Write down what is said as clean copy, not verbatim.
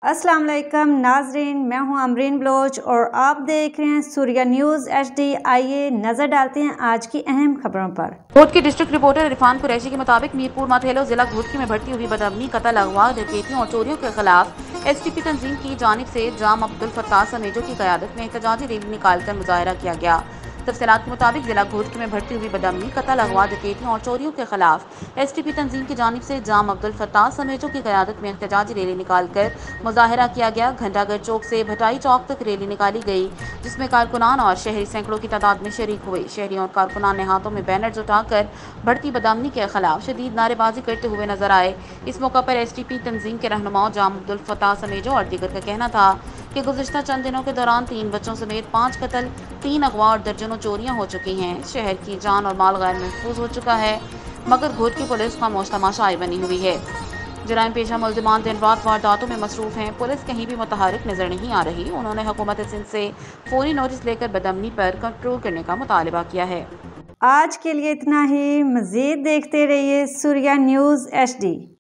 अस्सलाम वालेकुम नाजरीन, मैं हूं अमरीन बलोच और आप देख रहे हैं सूर्या न्यूज़ HD। आइए नजर डालते हैं आज की अहम खबरों पर। घोट के डिस्ट्रिक्ट रिपोर्टर इरफान कुरैशी के मुताबिक मीरपुर माथेलो जिला घोटकी में बढ़ती हुई बदअमनी, कत्ल, अगवा, डकैतियों और चोरियों के खिलाफ STP तंजीम की जानिब से जाम अब्दुल फत्ताह समेजो की क़यादत में एहतजाजी रैली निकालकर मुजाहरा किया गया। तफसीलात के मुताबिक जिला घोटकी में बढ़ती हुई बदअमनी, कत्ल, अगवा, डकैतियों और चोरियों के खिलाफ STP तंजीम की जानिब से जाम अब्दुल फत्ताह समेजो की क़यादत में एहतजाजी रैली निकालकर मुजाहरा किया गया। घंटाघर चौक से भटाई चौक तक रैली निकाली गई, जिसमें कारकुनान और शहरी सैकड़ों की तादाद में शरीक हुए। शहरियों और कारकुनान ने हाथों में बैनर्स उठाकर बढ़ती बदअमनी के खिलाफ शदीद नारेबाजी करते हुए नजर आए। इस मौका पर STP तंजीम के रहनुमाओं जाम अब्दुल फत्ताह समेजो और दीगर का कहना था कि गुज़िश्ता चंद दिनों के दौरान 3 बच्चों समेत 5 कत्ल, 3 अगवा और दर्जनों चोरियां हो चुकी हैं। शहर की जान और माल गैर महफूज हो चुका है, मगर घोटकी पुलिस खामोश तमाशाई बनी हुई है। जराइम पेशा मुल्ज़िमान दिन रात वारदातों में मसरूफ़ हैं। पुलिस कहीं भी मुतहरिक नजर नहीं आ रही। उन्होंने हुकूमत सिंध से फौरी नोटिस लेकर बदअमनी पर कंट्रोल करने का मुतालबा किया है। आज के लिए इतना ही। मज़ीद देखते रहिए सूर्या न्यूज़ HD।